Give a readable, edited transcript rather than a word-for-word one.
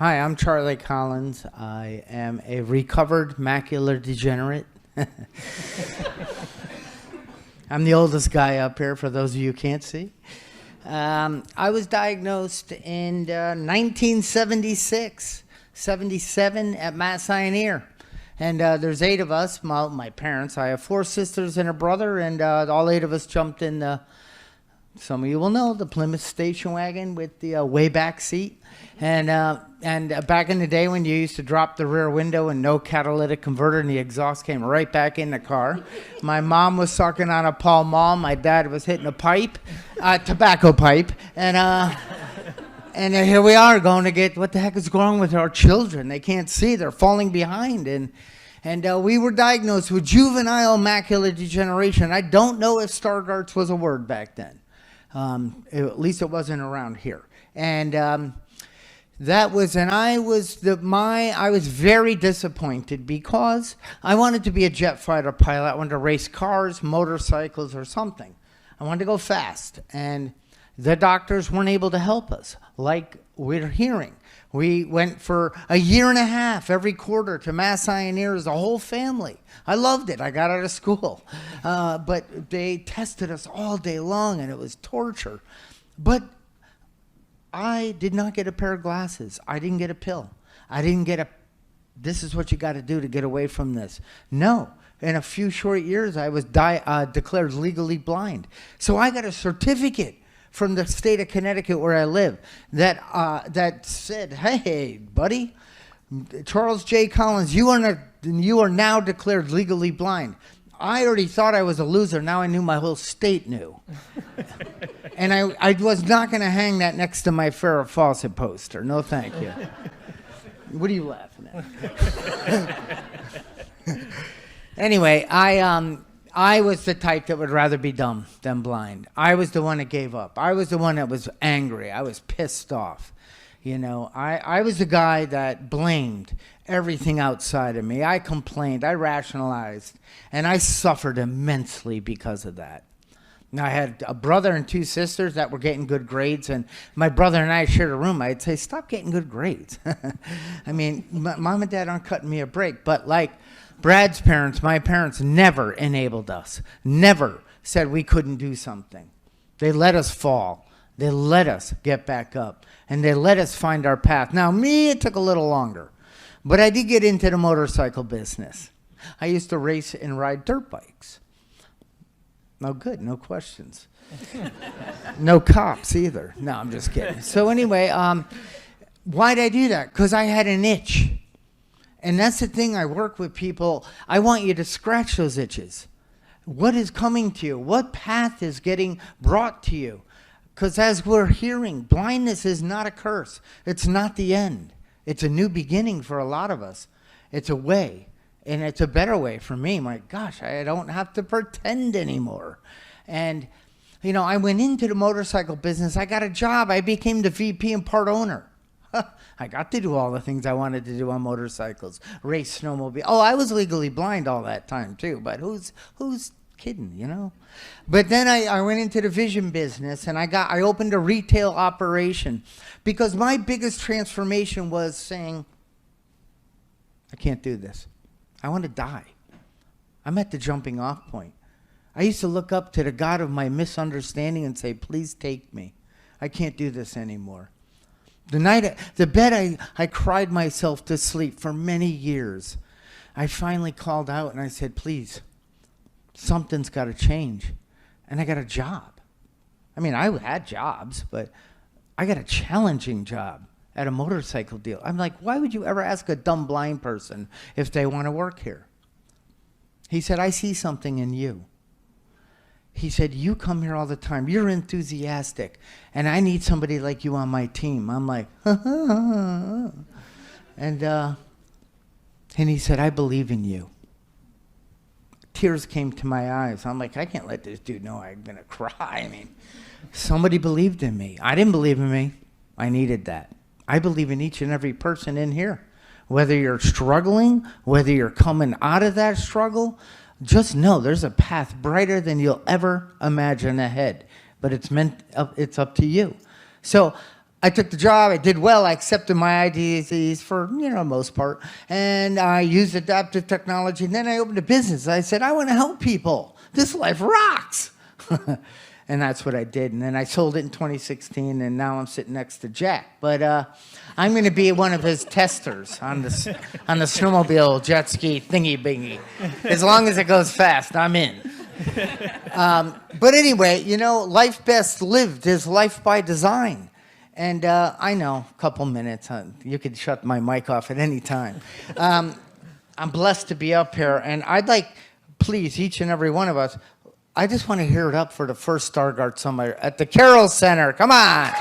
Hi, I'm Charlie Collins. I am a recovered macular degenerate. I'm the oldest guy up here, for those of you who can't see. I was diagnosed in 1976, 77 at Mount Sinai. And there's 8 of us, my parents. I have 4 sisters and a brother, and all 8 of us jumped in the, some of you will know, the Plymouth station wagon with the way back seat. And back in the day when you used to drop the rear window and no catalytic converter and the exhaust came right back in the car. My mom was sucking on a Pall Mall. My dad was hitting a pipe, tobacco pipe. And here we are going to get, what the heck is wrong with our children? They can't see. They're falling behind. And we were diagnosed with juvenile macular degeneration. I don't know if Stargarths was a word back then. At least it wasn't around here. And I was very disappointed because I wanted to be a jet fighter pilot. I wanted to race cars, motorcycles, or something. I wanted to go fast. And the doctors weren't able to help us, like we're hearing. We went for a year and a half every quarter to Mass Ioneer as a whole family. I loved it. I got out of school. But they tested us all day long, and it was torture. But I did not get a pair of glasses. I didn't get a pill. I didn't get this is what you got to do to get away from this. No. In a few short years, I was declared legally blind. So I got a certificate from the state of Connecticut where I live that said, hey, buddy, Charles J. Collins, you are now declared legally blind. I already thought I was a loser. Now I knew my whole state knew. And I was not going to hang that next to my Farrah Fawcett poster. No, thank you. What are you laughing at? Anyway, I was the type that would rather be dumb than blind. I was the one that gave up. I was the one that was angry. I was pissed off. You know, I was the guy that blamed everything outside of me. I complained, I rationalized, and I suffered immensely because of that. Now, I had a brother and 2 sisters that were getting good grades, and my brother and I shared a room. I'd say, stop getting good grades. I mean, mom and dad aren't cutting me a break, but like Brad's parents, my parents never enabled us, never said we couldn't do something. They let us fall. They let us get back up, and they let us find our path. Now, me, it took a little longer, but I did get into the motorcycle business. I used to race and ride dirt bikes. No good, no questions. No cops either. No, I'm just kidding. So anyway, why'd I do that? Because I had an itch. And that's the thing, I work with people. I want you to scratch those itches. What is coming to you? What path is getting brought to you? Because as we're hearing, blindness is not a curse. It's not the end. It's a new beginning for a lot of us. It's a way. And it's a better way for me. My gosh, I don't have to pretend anymore. And, you know, I went into the motorcycle business. I got a job. I became the VP and part owner. I got to do all the things I wanted to do on motorcycles. Race, snowmobile. Oh, I was legally blind all that time, too. But who's kidding, you know? But then I went into the vision business, and I opened a retail operation. Because my biggest transformation was saying, I can't do this. I want to die. I'm at the jumping off point. I used to look up to the God of my misunderstanding and say, please take me. I can't do this anymore. The bed I cried myself to sleep for many years. I finally called out and I said, please, something's got to change. And I got a job. I mean, I had jobs, but I got a challenging job at a motorcycle deal. I'm like, why would you ever ask a dumb blind person if they want to work here? He said, I see something in you. He said, you come here all the time. You're enthusiastic, and I need somebody like you on my team. I'm like, and he said, I believe in you. Tears came to my eyes. I'm like, I can't let this dude know I'm going to cry. I mean, somebody believed in me. I didn't believe in me. I needed that. I believe in each and every person in here. Whether you're struggling, whether you're coming out of that struggle, just know there's a path brighter than you'll ever imagine ahead. But it's up to you. So I took the job. I did well. I accepted my IDs for, most part. And I used adaptive technology. And then I opened a business. I said, I want to help people. This life rocks. And that's what I did. And then I sold it in 2016. And now I'm sitting next to Jack. But I'm going to be one of his testers on the snowmobile jet ski thingy bingy. As long as it goes fast, I'm in. But anyway, life best lived is life by design. And I know, a couple minutes. You could shut my mic off at any time. I'm blessed to be up here. And I'd like, please, each and every one of us, I just want to hear it up for the first Stargardt somewhere at the Carroll Center. Come on.